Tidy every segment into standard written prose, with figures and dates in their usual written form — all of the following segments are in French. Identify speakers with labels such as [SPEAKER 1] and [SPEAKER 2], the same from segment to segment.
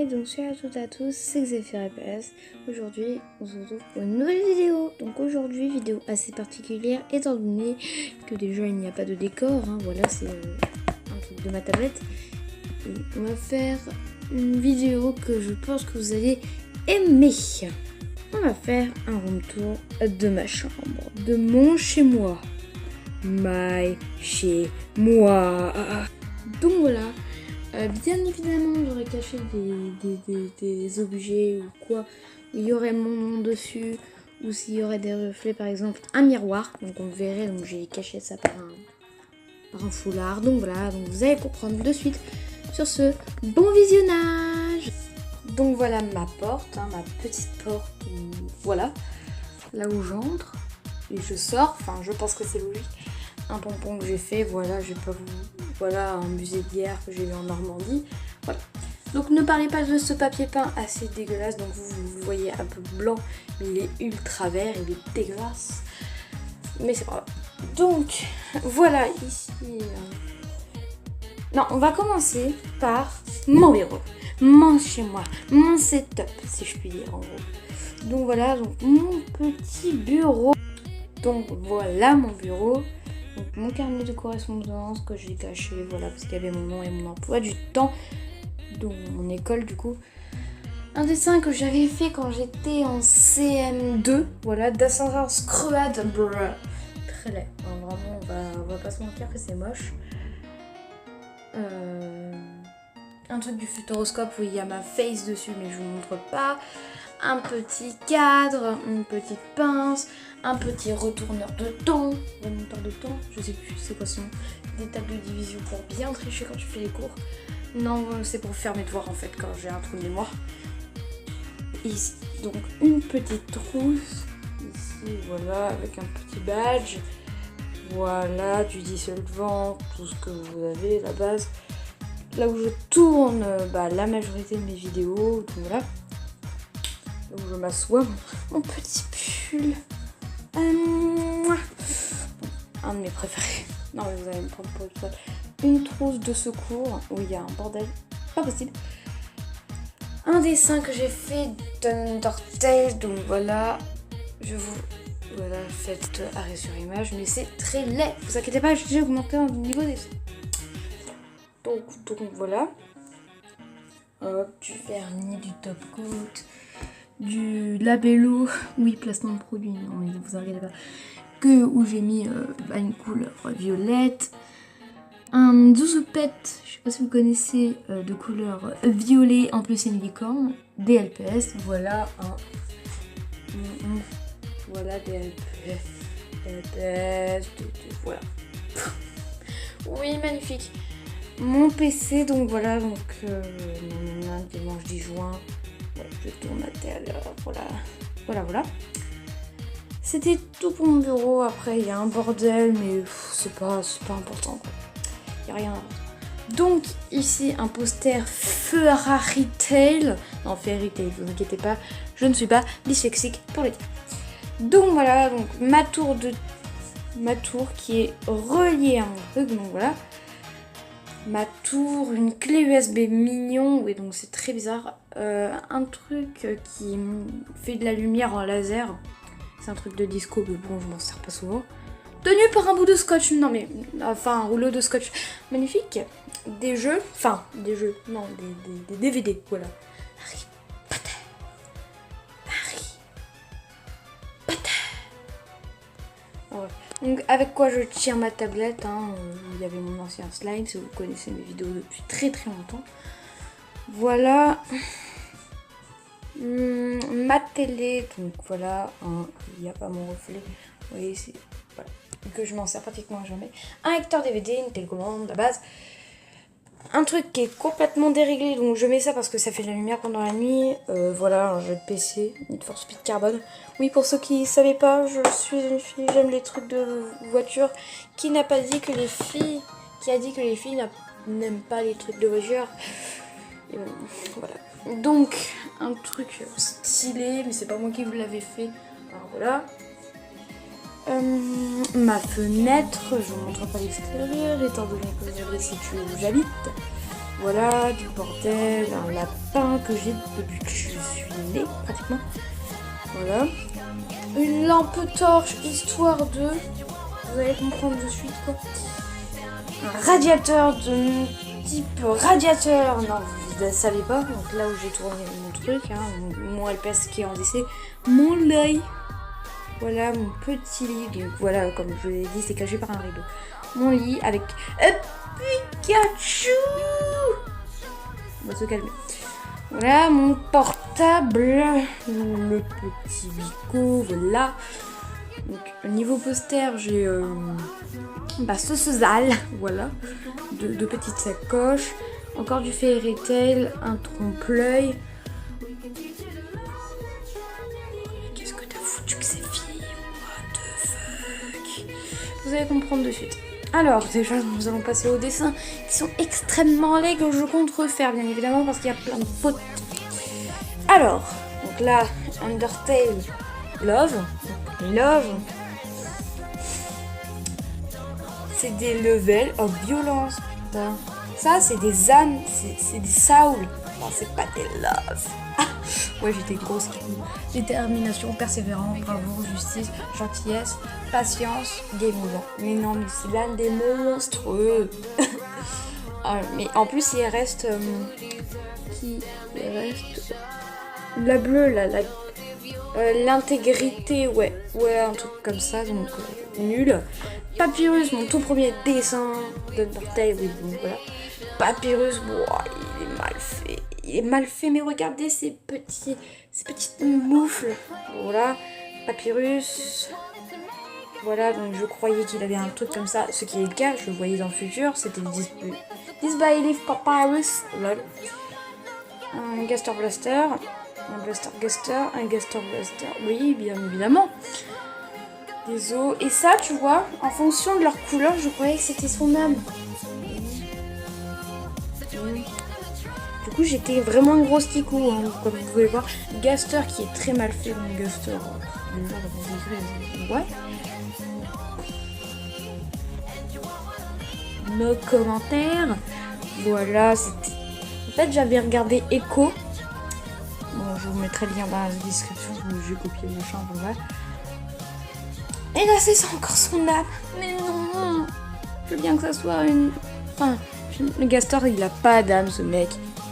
[SPEAKER 1] Hi, donc salut à toutes et à tous, c'est Xéphir PS. Aujourd'hui, on se retrouve pour une nouvelle vidéo. Donc aujourd'hui, vidéo assez particulière, étant donné que déjà il n'y a pas de décor. Voilà, c'est un truc de ma tablette. Et on va faire une vidéo que je pense que vous allez aimer. On va faire un room tour de ma chambre, de mon chez moi. My chez moi. Donc voilà. Bien évidemment, j'aurais caché des objets ou quoi, où il y aurait mon nom dessus, ou s'il y aurait des reflets, par exemple un miroir. Donc on verrait, donc j'ai caché ça par un foulard. Donc voilà, donc vous allez comprendre de suite. Sur ce, bon visionnage. Donc voilà ma porte, ma petite porte, voilà, là où j'entre et je sors. Enfin, je pense que c'est logique. Un pompon que j'ai fait, voilà, je vais pas vous... Voilà, un musée d'hier que j'ai vu en Normandie, voilà. Donc ne parlez pas de ce papier peint assez dégueulasse, donc vous le voyez un peu blanc, mais il est ultra vert, il est dégueulasse, mais c'est pas grave. Donc, voilà, ici... Non, on va commencer par mon bureau, mon chez moi, mon setup, si je puis dire en gros. Donc voilà, donc mon petit bureau. Donc voilà mon bureau. Donc mon carnet de correspondance que j'ai caché, voilà, parce qu'il y avait mon nom et mon emploi du temps, donc mon école du coup. Un dessin que j'avais fait quand j'étais en CM2, voilà, d'ascendance croate, très laid. Alors, vraiment, on va pas se mentir que c'est moche. Un truc du futuroscope où il y a ma face dessus, mais je vous montre pas. Un petit cadre, une petite pince, un petit retourneur de temps, remonteur de temps, je sais plus c'est quoi son nom, des tables de division pour bien tricher quand tu fais les cours. Non, c'est pour faire mes devoirs en fait quand j'ai un trou de mémoire. Ici, donc une petite trousse, ici voilà, avec un petit badge, voilà, du dissolvant, tout ce que vous avez, la base. Là où je tourne la majorité de mes vidéos, donc voilà. Où je m'assois, mon petit pull. Un de mes préférés. Non mais vous allez me prendre pour le seul. Une trousse de secours où il y a un bordel pas possible. Un dessin que j'ai fait d'Undertale, donc voilà. Voilà, faites arrêt sur image, mais c'est très laid. Vous inquiétez pas, j'ai augmenté au niveau des sons. Donc voilà. Hop, du vernis, du top coat, du labello, oui, placement de produit, non mais vous inquiétez pas, où j'ai mis une couleur violette, un zouzoupette, je sais pas si vous connaissez, de couleur violet, en plus c'est une licorne, des LPS, voilà, voilà des LPS, voilà, oui, magnifique. Mon PC, donc voilà, donc dimanche 10 juin, ouais, je tourne à télé, voilà. C'était tout pour mon bureau. Après, il y a un bordel, mais c'est pas important, quoi. Il n'y a rien à voir. Donc, ici, un poster Fairy Tail. Non, Fairy Tail, vous inquiétez pas, je ne suis pas dyslexique pour le dire. Donc, voilà, donc ma tour qui est reliée à mon truc, donc voilà. Ma tour, une clé USB mignon, oui donc c'est très bizarre, un truc qui fait de la lumière en laser, c'est un truc de disco mais bon je m'en sers pas souvent, tenu par un bout de scotch, non mais, enfin un rouleau de scotch, magnifique, des DVD, voilà, Harry Potter, ouais. Donc avec quoi je tiens ma tablette, il y avait mon ancien slime, si vous connaissez mes vidéos depuis très très longtemps. Voilà. Ma télé, donc voilà, il n'y a pas mon reflet, vous voyez, c'est voilà, que je m'en sers pratiquement jamais. Un lecteur DVD, une télécommande, la base. Un truc qui est complètement déréglé, donc je mets ça parce que ça fait de la lumière pendant la nuit. Voilà, un jeu de PC, Need for Speed Carbone. Oui, pour ceux qui ne savaient pas, je suis une fille, j'aime les trucs de voiture. Qui n'a pas dit que les filles, qui a dit que les filles n'aiment pas les trucs de voiture. Et voilà. Donc, un truc stylé, mais c'est pas moi qui vous l'avais fait. Alors voilà. Ma fenêtre, je vous montre pas l'extérieur, étant donné que vous savez situé où j'habite. Voilà, du bordel, un lapin que j'ai depuis que je suis née, pratiquement. Voilà. Une lampe torche, histoire de... Vous allez comprendre de suite, quoi. Un radiateur de type radiateur. Non, vous ne savez pas. Donc là où j'ai tourné mon truc, hein, mon LPS qui est en DC, mon œil. Voilà mon petit lit. Voilà, comme je vous l'ai dit, c'est caché par un rideau. Mon lit avec Pikachu. On va se calmer. Voilà mon portable, le petit bico, voilà. Donc au niveau poster, j'ai ce Sezal, voilà, deux petites sacoches, encore du Fairy Tail, un trompe-l'œil. Qu'est-ce que t'as foutu que ces filles? What the fuck? Vous allez comprendre de suite. Alors déjà nous allons passer aux dessins qui sont extrêmement laids que je compte refaire bien évidemment parce qu'il y a plein de fautes. Alors, donc là, Undertale Love, c'est des levels en violence, putain. Ça c'est des âmes, c'est des souls, non c'est pas des love. Ouais, j'étais grosse. Détermination, persévérance, bravoure, justice, gentillesse, patience, game over. Mais non, mais c'est l'un des monstrueux. Mais en plus, il reste... la bleue, là, l'intégrité, ouais, un truc comme ça, donc nul. Papyrus, mon tout premier dessin d'Undertale, oui, donc voilà. Papyrus, bon, il est mal fait, mais regardez ces petites moufles. Voilà, Papyrus. Voilà, donc je croyais qu'il avait un truc comme ça, ce qui est le cas, je le voyais dans le futur, c'était Disbelief Papyrus, lol. Un Gaster Blaster, un Blaster Gaster, un Gaster Blaster, oui, bien évidemment. Des os, et ça, tu vois, en fonction de leur couleur, je croyais que c'était son âme. Du coup, j'étais vraiment une grosse ticou, hein, comme vous pouvez voir. Gaster qui est très mal fait, mon Gaster. Ouais. Nos commentaires. Voilà, c'était... En fait, j'avais regardé Echo. Bon, je vous mettrai le lien dans la description. J'ai copié le machin, voilà. Et là, c'est ça encore son âme. Mais non, je veux bien que ça soit une... Enfin, le Gaster, il a pas d'âme, ce mec.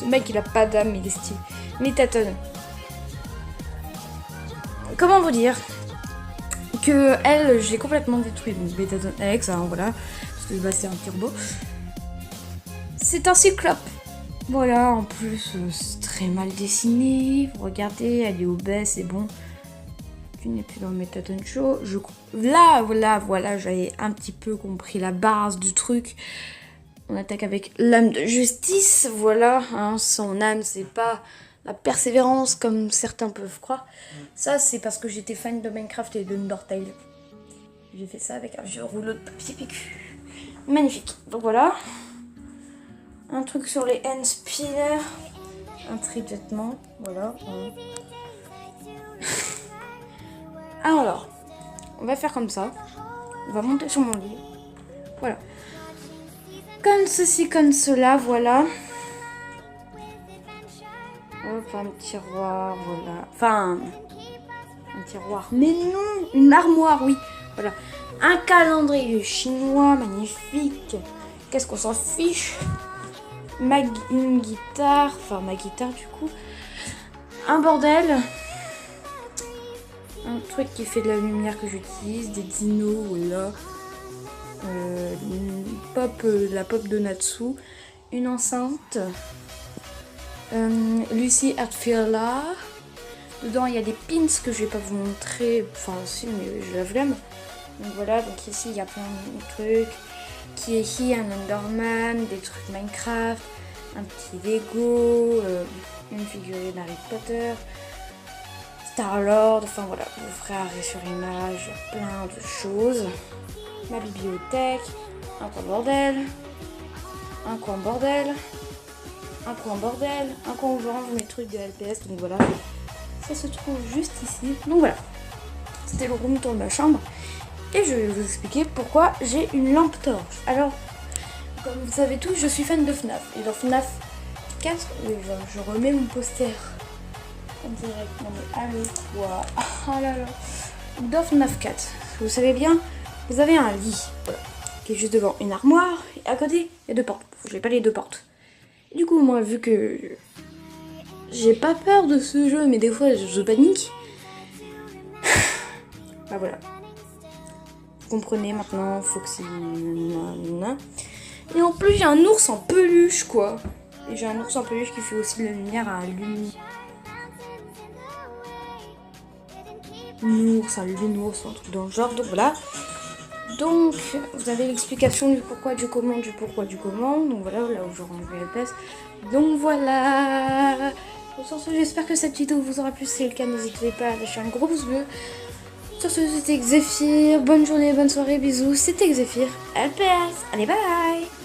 [SPEAKER 1] Ce mec, il a pas d'âme, il est stylé. Métatone. Comment vous dire que elle, j'ai complètement détruit. Donc, Métatone X, hein, voilà. Parce que bah, c'est un turbo. C'est un cyclope. Voilà, en plus, c'est très mal dessiné. Regardez, elle est obèse, c'est bon. Tu n'es plus dans le Métatone Show. Voilà, j'avais un petit peu compris la base du truc. On attaque avec l'âme de justice, voilà. Hein, son âme, c'est pas la persévérance comme certains peuvent croire. Ça, c'est parce que j'étais fan de Minecraft et de Undertale. J'ai fait ça avec un vieux rouleau de papier PQ. Magnifique. Donc voilà. Un truc sur les hand spinners. Un tri-vêtement. Voilà. Alors, on va faire comme ça. On va monter sur mon lit. Voilà. Comme ceci, comme cela, voilà. Hop, un tiroir, voilà. Enfin, un tiroir. Mais non, une armoire, oui. Voilà. Un calendrier chinois, magnifique. Qu'est-ce qu'on s'en fiche? Une guitare, enfin ma guitare du coup. Un bordel. Un truc qui fait de la lumière que j'utilise. Des dinos, voilà. La pop de Natsu. Une enceinte. Lucy Artfilla. Dedans il y a des pins que je vais pas vous montrer. Enfin si, mais j'ai la flemme. Donc voilà, donc ici il y a plein de trucs. Qui est ici un Enderman, des trucs Minecraft, un petit Lego, une figurine Harry Potter, Star-Lord, enfin voilà, vous ferez arrêt sur image, plein de choses. Ma bibliothèque, un coin bordel, un coin bordel, un coin bordel, un coin où je range mes trucs de LPS, donc voilà, ça se trouve juste ici. Donc voilà, c'était le room tour de ma chambre. Et je vais vous expliquer pourquoi j'ai une lampe torche. Alors, Comme vous savez tous, je suis fan de FNAF. Et dans FNAF 4, oui, je remets mon poster en direct. Non mais allez quoi. Ah là là. Dans FNAF 4, vous savez bien, vous avez un lit, voilà, qui est juste devant une armoire. Et à côté, il y a deux portes. Je n'ai pas les deux portes. Et du coup, moi, vu que j'ai pas peur de ce jeu, mais des fois, je panique. Bah voilà. Vous comprenez maintenant, Foxy. Nanana. Et en plus, j'ai un ours en peluche, quoi. Et j'ai un ours en peluche qui fait aussi de la lumière à l'uni. Ours, un lunours, un truc dans le genre. Donc voilà. Donc, vous avez l'explication du pourquoi, du comment, Donc voilà, là où je range les pièces. Donc voilà. Bon, sur ce, j'espère que cette vidéo vous aura plu. Si c'est le cas, n'hésitez pas à lâcher un gros pouce bleu. Sur ce, c'était Xéphir. Bonne journée, bonne soirée, bisous. C'était Xéphir. LPS. Allez, bye.